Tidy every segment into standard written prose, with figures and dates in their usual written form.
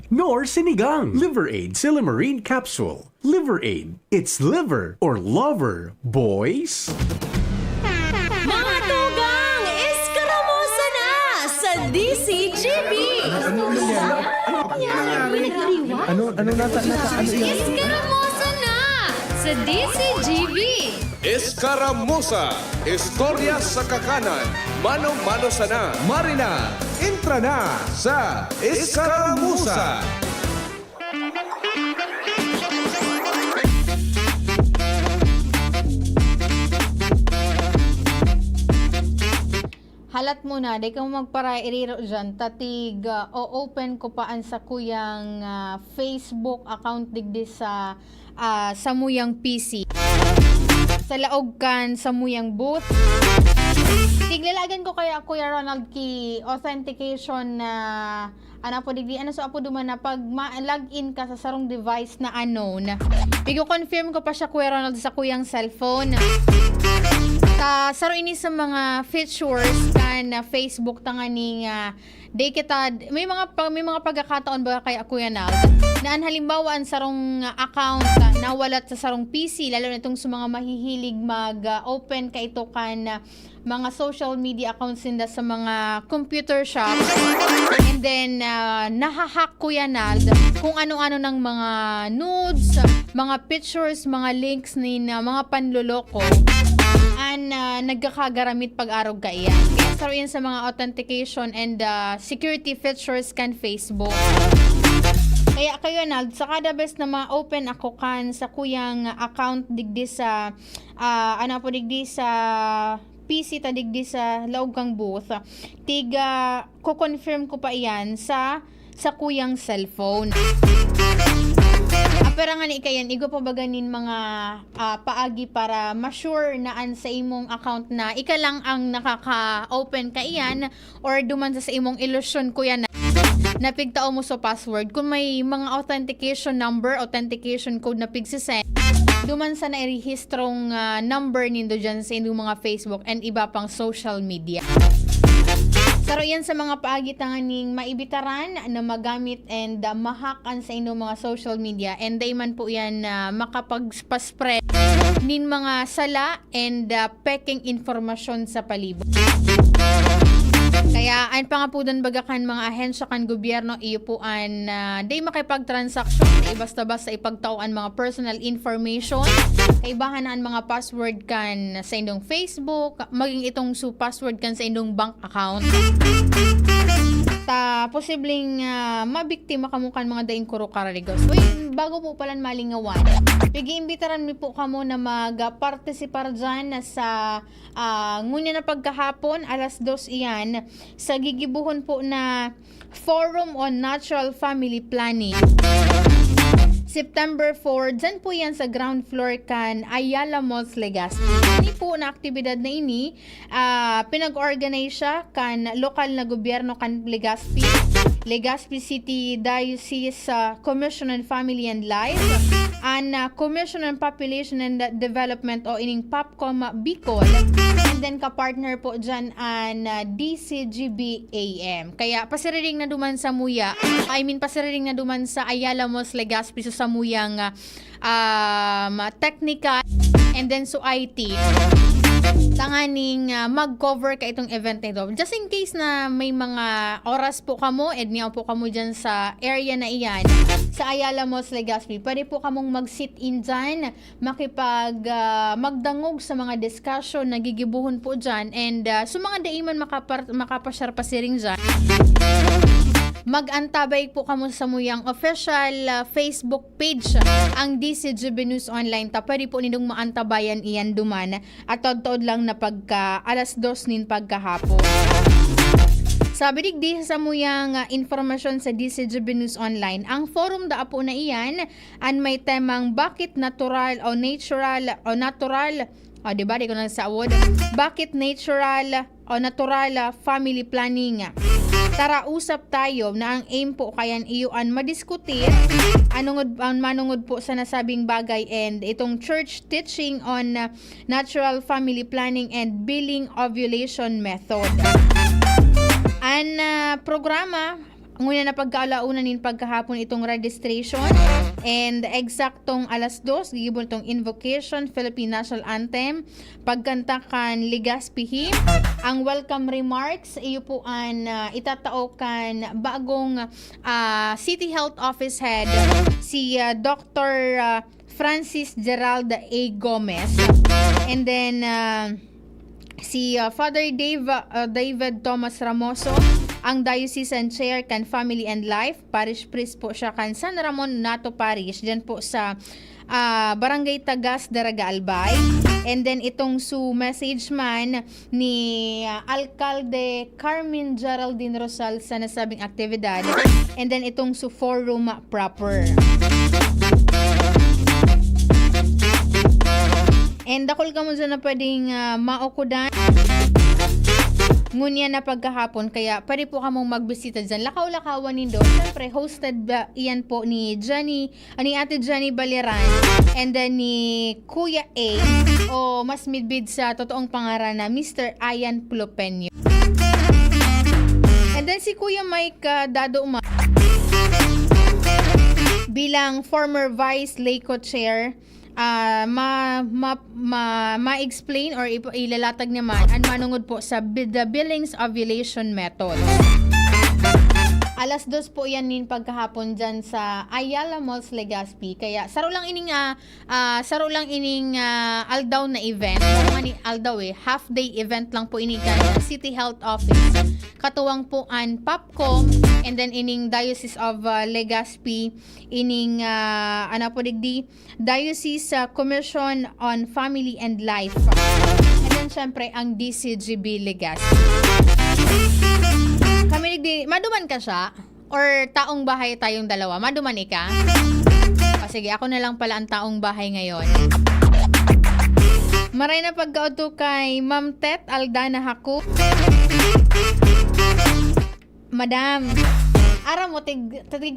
nor sinigang. Liver Aid Silymarin Capsule. Liver Aid. It's liver or lover, boys. Mga tugang, eskaramosa na sa DCGB! Ano nasa ano yan? Eskaramosa na sa DCGB! Escaramuza, istorya sa kakanan, mano-mano sana. Marina, entra na sa Escaramuza. Halat muna, di ka mo magpara iriro dyan. Tatig, o-open ko paan sa kuyang Facebook account digdi sa muyang PC. Sa laog kan sa muyang booth. Tiglalagan ko kaya Kuya Ronald ki authentication na ano po digdi ano so apo duman na pag login ka sa sarong device na unknown. Bigo confirm ko pa siya Kuya Ronald sa kuyang cellphone. Saro ini sa mga features kan Facebook tanganing day kita may mga pagkakataon ba kay Kuya Nal na halimbawa ang sarong account na walat sa sarong PC lalo na itong sa mga mahihilig mag-open ka ito kan mga social media accounts nila sa mga computer shop and then nahahack Kuya Nal kung ano-ano ng mga nudes, mga pictures, mga links ni mga panloloko nagkakagaramit pag-arog ka iyan. Kaya saro yan sa mga authentication and security features kan Facebook. Kaya kayo na, sa kada best na ma-open ako kan sa kuyang account digdi sa digdi sa PC ta digdi sa laog kang booth. Tiga ko-confirm ko pa iyan sa kuyang cellphone. Pero nga ni ikayan, igo pa baganin mga paagi para ma-sure na sa imong account na ika lang ang nakaka-open ka iyan or duman sa imong illusion ko yan na pigtao mo sa password. Kung may mga authentication number, authentication code na pigsisend, duman sa nairehistrong number nindo dyan sa inyong mga Facebook and iba pang social media. Saro yan sa mga paagitanganing maibitaran na magamit and mahakan sa inyong mga social media and day man po yan makapagpa-spread nin mga sala and peking informasyon sa palibot. Kaya ayon pa nga po doon bagakan mga ahensya kan gobyerno iyo po an day makipagtransaksyon ay basta-basta ipagtauan mga personal information kay bahanaan mga password kan sa inyong Facebook maging itong password kan sa inyong bank account posibleng mabiktima kamo kan mga daing kuro kararigos. Uy, bago po palan malingawan pigi-imbitaran mi po kamo na mag-participar dyan sa ngunya na pagkahapon alas 2 iyan sa gigibuhon po na Forum on Natural Family Planning. September 4, dyan po yan sa ground floor kan Ayala Malls, Legazpi. Ini po na aktibidad na ini, pinag-organize siya kan lokal na gobyerno kan Legazpi City Diocese Commission on Family and Life, and Commission on Population and Development o ining POPCOM Bicol, and then ka-partner po dyan an DCGB AM. Kaya pasiriring na duman sa Muya, pasiriring na duman sa Ayala Malls, Legazpi sa Muyang technical and then so IT tanganing mag-cover ka itong event na ito. Just in case na may mga oras po kamo, niya po kamo dyan sa area na iyan, sa Ayala Malls, Legazpi, pwede po kamong mag-sit-in dyan, magdangog sa mga discussion na gigibuhon po dyan, and so mga daiman makapasyar pa siring dyan. Mag-antabay po kamo sa muyang official Facebook page ang DCGB News Online. Pwede po nindong maantabayan iyan duman at taod-taod lang na pagka alas 2 nin pagkahapon. Sabi digdi sa muyang informasyon sa DCGB News Online, ang forum da po na iyan an may temang bakit natural o natural diba? Di ko na sa award. Bakit natural o natural family planning? Tara usap tayo na ang aim po kayan iyuan madiskutir manungod po sa nasabing bagay and itong church teaching on natural family planning and billing ovulation method. An programa Ngunit na pagkaalauna nin pagkahapon itong registration and eksaktong alas 2 gigibon itong invocation, Philippine National Anthem, pagkanta kan Legazpi. Ang welcome remarks iyo po an itatao kan bagong City Health Office Head si Dr. Francis Gerald A. Gomez, and then si Father David Thomas Ramoso, ang Diocesan Chair kan Family and Life, Parish Priest po siya kan San Ramon Nato Parish, dyan po sa Barangay Tagas, Daraga, Albay. And then itong message man ni Alcalde Carmen Geraldine Rosal sa nasabing aktibidad. And then itong forum proper. And dakol ka mo dyan na pwedeng maukudan. Ngunya na pagkahapon, kaya pwede po kamong magbisita dyan. Lakaw-lakawan nindo. Siyempre, hosted iyan po ni Ate Jenny Baliran, and then ni Kuya A, o mas midbid sa totoong pangaran na Mr. Ian Plupenyo. And then si Kuya Mike Dado Uma, bilang former Vice LACO Chair, ma-explain or ilalatag naman ang manungod po sa the Billings Ovulation Method. Alas 2 po yan nin pagkahapon dyan sa Ayala Malls, Legazpi. Kaya saro lang ining aldaw na event. Aldaw half day event lang po ining City Health Office. Katuwang po an Popcom, and then ining Diocese of Legazpi, ining Diocese Commission on Family and Life. And then syempre ang DCGB Legazpi. Kami maduman ka siya? Or taong bahay tayong dalawa? Maduman ika? Sige, ako na lang pala ang taong bahay ngayon. Maray na pagkauto kay Ma'am Tet Aldana Haku. Madam, aram mo,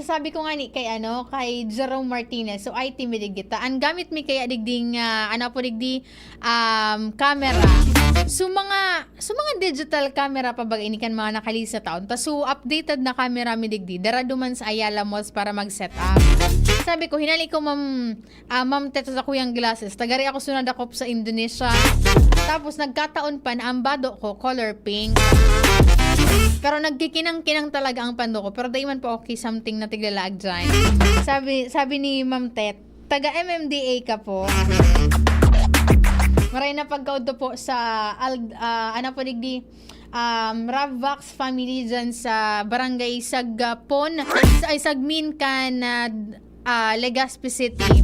sabi ko nga ni kay Jerome Martinez. So, ay timidig kita. Ang gamit mi kaya digding, camera. So mga digital camera pa bagay ini kan mga nakalisa taon. So updated na camera mi digdi. Dara duman sa Ayala Malls para mag-set up. Sabi ko, hinali ko ma'am Teto sa kuyang glasses. Tagari ako sunod ako sa Indonesia. Tapos nagkataon pa na ang bado ko color pink. Pero nagkikinang-kinang talaga ang pando ko. Pero daiman po okay something na tiglalag dyan. Sabi ni Ma'am Tet, taga MMDA ka po. Maray na pagkauto po sa Ravvax family dyan sa Barangay Sagmin kan Legazpi City.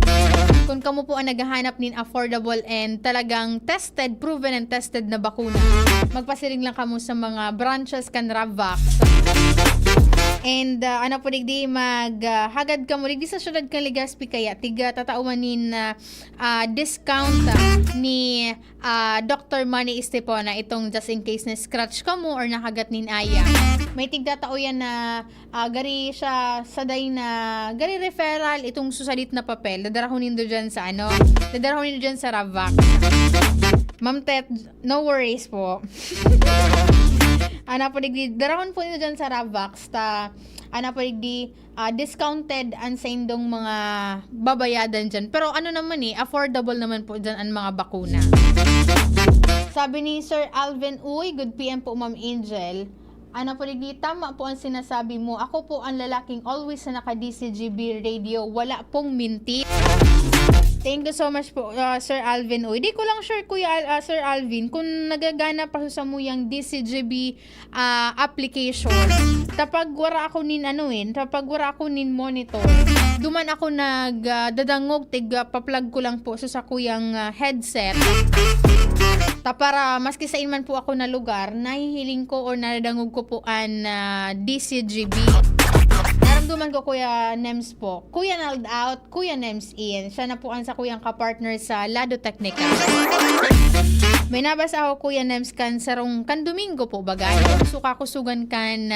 Kung kamo po ang naghahanap nin affordable and talagang proven and tested na bakuna, magpasiring lang kamo sa mga branches kan Ravvax. And maghagad ka mo digdi sa syudad kan Legazpi, kaya tiga tataumanin discount ni Dr. Manny Estepona itong just in case na scratch ka mo or nakagat nin aya. May tigda tao yan na gari siya saday na gari referral itong susalit na papel. Dadarahonin do dyan sa dadarahonin do dyan sa Ravvax. Ma'am Tet, no worries po. Darahon po nyo dyan sa Ravvax discounted ang sa indong mga babayadan dyan. Pero affordable naman po dyan ang mga bakuna. Sabi ni Sir Alvin Uy, good PM po Ma'am Angel. Tama po ang sinasabi mo. Ako po ang lalaking always na naka-DCGB radio. Wala pong minti. Thank you so much po, Sir Alvin. Di ko lang sure, Sir Alvin, kung nagagana pa sa muyang DCGB application. Tapag wara ako nin monitor, duman ako nagdadangog, pa-plug ko lang po sa kuyang headset. Para maski sa inman po ako na lugar, nahihiling ko or nadadangog ko po ang DCGB. Naramdaman ko Kuya Nems po. Kuya Nald out, Kuya Nems in. Siya na po ang sa kuyang kapartner sa Lado Technica. May nabasa ako Kuya Nems kan sarong kan Domingo po bagay. Suka kusugan kan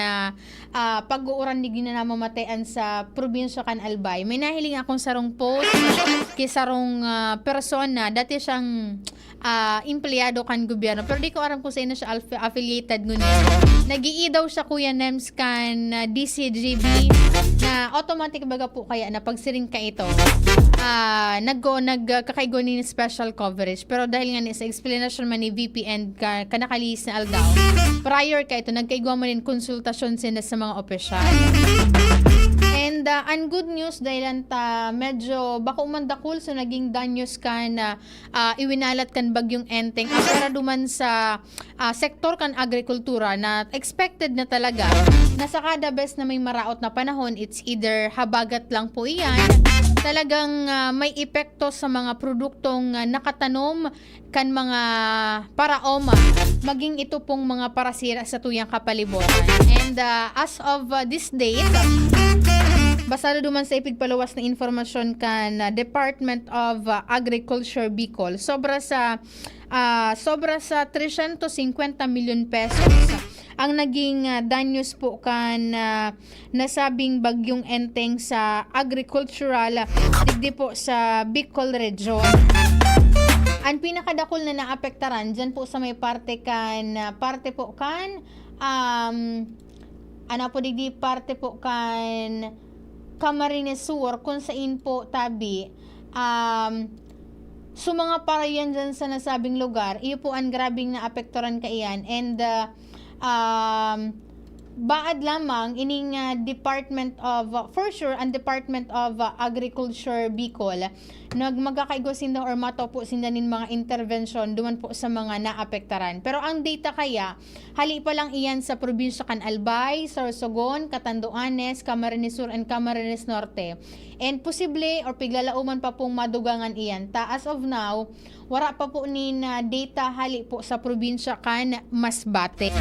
pag-uuran ni ginanamamatayan sa probinsya kan Albay. May nahiling akong sarong post kay sarong persona. Dati siyang empleyado kan gobyerno. Pero di ko aram kung saan na siya affiliated ngunit. Nag-ii daw siya Kuya Nems kan DCGB na automatic baga po kaya na pagsiring ka ito. Nagkakaigo ni special coverage. Pero dahil nga sa explanation man ni VP and kanakalis na aldaw, prior ka ito, nagkaigo man din konsultasyon sila sa mga opisyal. And ang good news dahil medyo baka umandakul so naging danyos ka na iwinalat kan bagyong Enteng para duman sa sektor kan agrikultura na expected na talaga na sa kada best na may maraot na panahon, it's either habagat lang po iyan, talagang may epekto sa mga produktong nakatanom kan mga paraoma, maging ito pong mga parasira sa tuyang kapalibutan. And as of this date, basado duman sa ipigpalawas na informasyon kan Department of Agriculture Bicol, sobra sa 350 million pesos ang naging danyos po kan nasabing bagyong Enteng sa agricultural digdi po sa Bicol region. Ang pinakadakol na naapektaran dyan po sa may parte po kan parte po kan Camarines Sur kung saan po tabi mga parayan dyan sa nasabing lugar, iyo po ang grabing na apektoran kaiyan. And baad lamang ining Department of ang Department of Agriculture Bicol magkakaigo sinda or matopo sinda nin mga intervention duman po sa mga naapektaran. Pero ang data kaya hali pa lang iyan sa probinsya kan Albay, Sorsogon, Catanduanes, Camarines Sur and Camarines Norte. And posible or piglalauman pa pong madugangan iyan. As of now, wala pa po nin data hali po sa probinsya kan Masbate.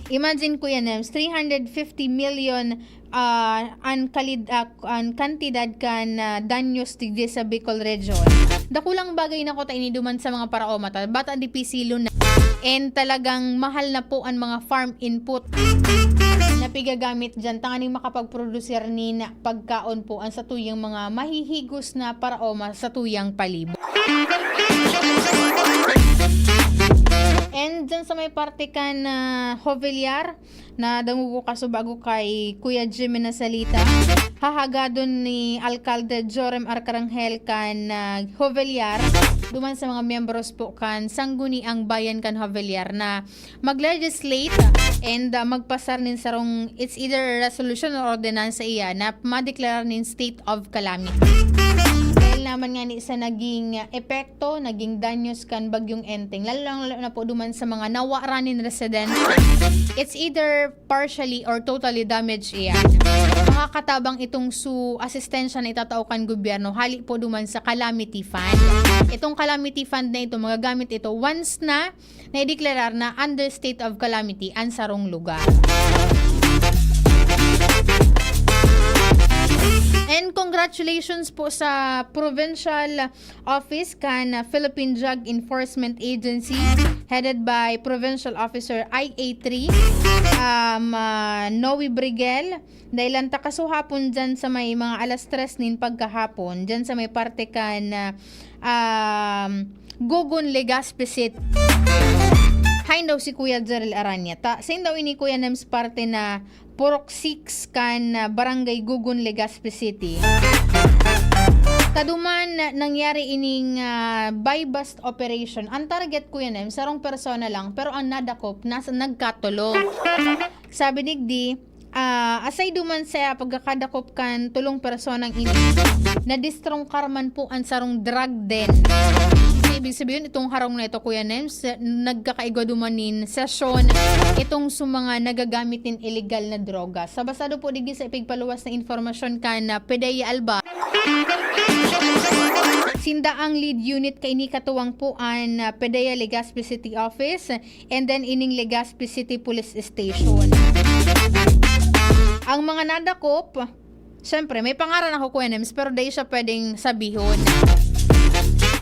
Imagine Kuya Nems, 350 million ang kantidad kan danyos tigdi sa Bicol region. Dakulang bagay na ko ta iniduman sa mga paraoma ta. Bata di pisilo na. And talagang mahal na po ang mga farm input na pigagamit dyan. Tanganing makapag-producer ni na pagkaon po ang sa tuyang mga mahihigos na paraoma sa tuyang palibot. And dyan sa may parte ka na Hoveliar na dangugo kasubago kay Kuya Jimmy na salita, hahagadon ni Alcalde Jorem Arcarangel kan Hoveliar duman sa mga membros po kan sangguni ang bayan kan Hoveliar na mag-legislate and magpasar nin sarong it's either resolution or ordinansa iya na madeklara nin state of calamity. Naman nga ni sa naging epekto, naging danyos kan bagyong Enteng, lalo na po duman sa mga nawaranin resident. It's either partially or totally damaged iyan. Makakatabang itong asistensya na itatao kan gobyerno, hali po duman sa calamity fund. Itong calamity fund na ito, magagamit ito once na na-deklarar na under state of calamity ang sarong lugar. And congratulations po sa Provincial Office kan Philippine Drug Enforcement Agency headed by Provincial Officer IA3 Noe Brigel dahil ang takasuhapon dyan sa may mga alas 3 nin pagkahapon dyan sa may parte kan Gugun Legazpi City. Hain daw si Kuya Jerel Aranya. Sain daw ini Kuya Nems parte na Purok 6 kan Barangay Gugun, Legazpi City. Kaduman nangyari ining buy-bust operation. Ang target Kuya Nems, sarong persona lang pero ang nadakop nasa nagkatulong. Sabi digdi, asay duman sa pagkakadakop kan tulong personang ini, na-distrong karman po ang sarong drug den. Ibig sabihin, itong harong na ito, Kuya Nems, nagkakaigo dumanin session itong mga nagagamitin illegal na droga. Sa basado po digdi sa ipigpaluwas na informasyon ka na PDEA Alba, sinda ang lead unit kay ni katuwang po ang PDEA Legazpi City Office and then ining Legazpi City Police Station. Ang mga nadakop, syempre may pangaran ako Kuya Nems, pero dahil siya pwedeng sabihon.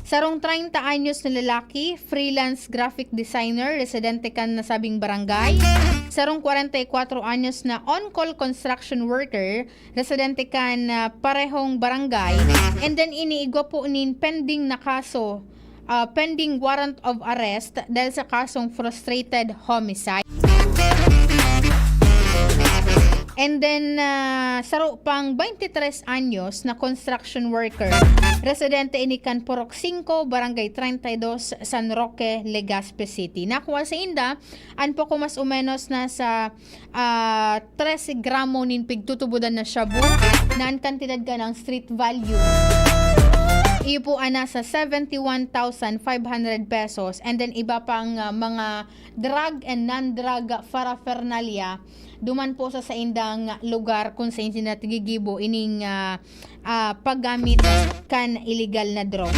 Sarong 30 anyos na lalaki, freelance graphic designer, residente kan na sabing barangay. Sarong 44 anyos na on-call construction worker, residente kan na parehong barangay. And then iniigwa po nin pending na kaso, pending warrant of arrest dahil sa kasong frustrated homicide. And then, saro pang 23 anyos na construction worker, residente inikan Purok 5, Barangay 32, San Roque, Legazpi City. Nakuha sa inda, an po ko mas umenos na sa 13 gramo nin pigtutubudan na shabu, na ang kantidad ka ng street value. Iupuan na sa 71,500 pesos, and then iba pang mga drug and non-drug paraphernalia duman po sa indang lugar kung saan sinatigigibo ining paggamit kan illegal na droga.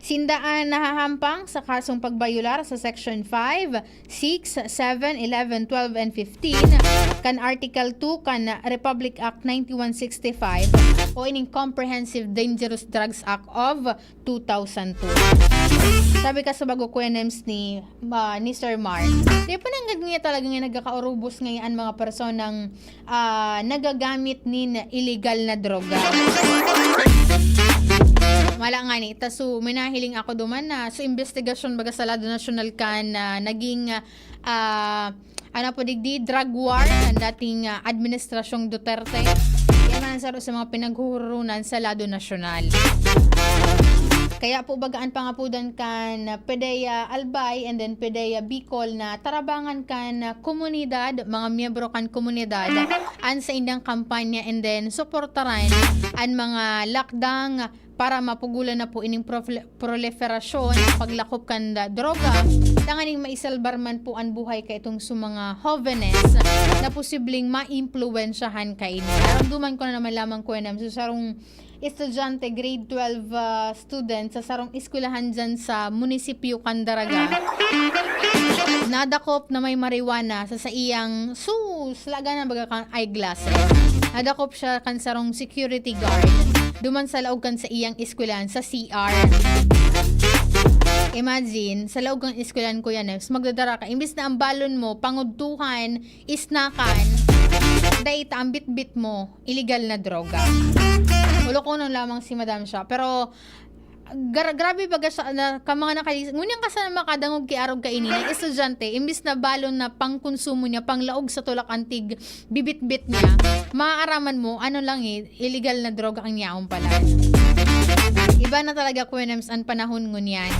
Sindaan nahahampang sa kasong pagbayular sa Section 5, 6, 7, 11, 12, and 15 kan Article 2 kan Republic Act 9165 o ining Comprehensive Dangerous Drugs Act of 2002. Sabi ka sa bago Kuya Nems ni Sir Mark, di pa nang nga talaga nga nagkakaurubos ngayon mga personang nagagamit nin illegal na droga. Wala nga ni, taso minahiling ako duman na so investigasyon baga sa Lado National kan naging digdi drug war ng dating administrasyong Duterte. Yan man sa mga pinaghuhurunan sa Lado National. Kaya po bagaan pangapudan kan PDEA Albay and then PDEA Bicol na tarabangan kan komunidad, mga miyembro kan komunidad an sa indang kampanya and then suportaran an mga lakdang para mapugulan na po ining proliferasyon, paglakop kan droga, tanganing maisalbar man po ang buhay ka itong mga jóvenes na posibleng ma-impluwensyahan kaini. Naramduman ko na naman lamang ko na so sarong estudyante, grade 12 student sa sarong eskwelahan dyan sa munisipyo Candaraga. Nadakop na may marijuana sa iyang laga na baga kang eyeglasses. Nadakop siya kan sarong security guard. Duman sa laog kan sa iyang eskwelahan sa CR. Imagine, sa laog kan eskwelahan ko yan, magdadara ka. Imbis na ang balon mo, pangudtuhan, isnakan, dahil ang bit-bit mo, illegal na droga. Ulo ko nung lamang si Madam siya. Pero, grabe baga siya na mga nakalis. Ngunyan ka sa makadangog kiarog ka ini na estudyante, imbis na balon na pangkonsumo niya, panglaog sa tulak antig, bibit-bit niya, maaaraman mo, illegal na droga ang niyaong pala. Iba na talaga Kuenems ang panahon ngunyan.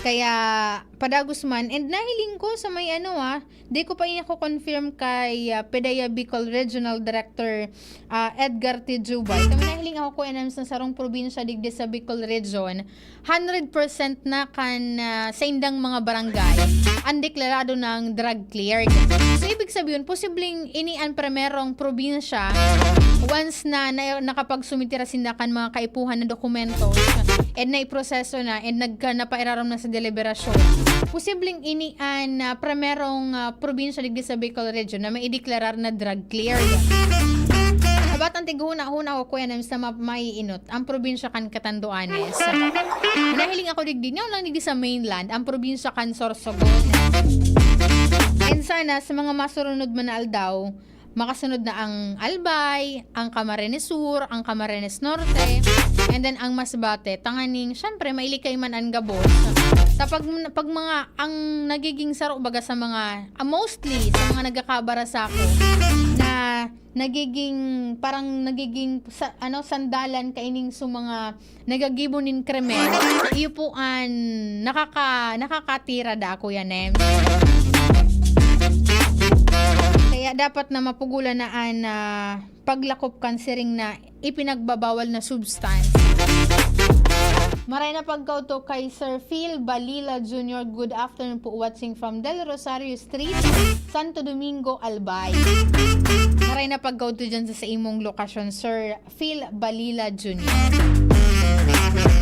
Kaya, padagos man, and nahiling ko sa may di ko pa ako confirm kay PDEA Bicol Regional Director Edgar T. Jubay. Kami nahiling ako ko sa sarong probinsya digdi sa Bicol Region, 100% na kan sa indang mga barangay, undeklarado ng drug cleared. So, ibig sabihin, posibleng inian primerong probinsya, once na nakapagsumitira sindakan mga kaipuhan na dokumento, and naiproseso na, and napairaram na sa deliberasyon. Posibleng inian primerong probinsya digdi sa Bicol Region na maideklarar na drug cleared. Abat ang tiguna-huna ko kuya namin sa maiinot ang probinsya kan Catanduanes. Nahiling ako digdi lang digdi sa mainland ang probinsya kan Sorsogon. And sana sa mga masurunod man na aldaw, makasunod na ang Albay, ang Camarines Sur, ang Camarines Norte, and then ang Masbate. Tanganing, syempre, mailikay man ang gabos. Sa pag mga, ang nagiging saro baga sa mga, mostly, sa mga nagkakabara sa ako, na nagiging sandalan kaining sa mga nagagibonin krimen, iyo po ang nakakatira da ako yan Kaya dapat na mapugulan na paglakop kansiring na ipinagbabawal na substance. Maray na pagkauto kay Sir Phil Balila Jr. Good afternoon po, watching from Del Rosario Street, Santo Domingo, Albay. Maray na pagkauto dyan sa imong lokasyon, Sir Phil Balila Jr.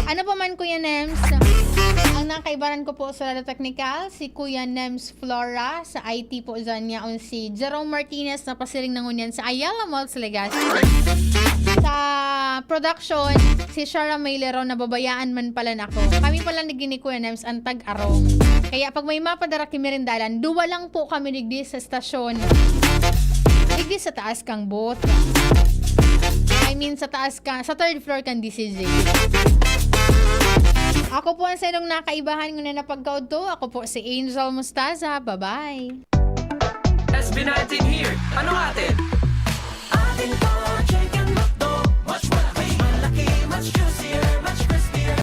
Ano pa man Kuya Nems? Ang nakaibaran ko po sa Lado Technical, si Kuya Nems Flora, sa IT po dyan niya, si Jerome Martinez na pasiring ng unyan sa Ayala Mall sa Legazpi. Sa production, si Shara Maylero nababayaan man pala nako. Kami pala nagini Kuya Nems ang tag-arong. Kaya pag may mapadara kami rindalan, duwa lang po kami digdi sa stasyon. Digdi sa taas kang booth. I mean sa taas ka, sa third floor kang DCJ. Ako po ang sinong nakaibahan ng na napagkaod to. Ako po si Angel Mustaza. Bye-bye. SB19 here. Ano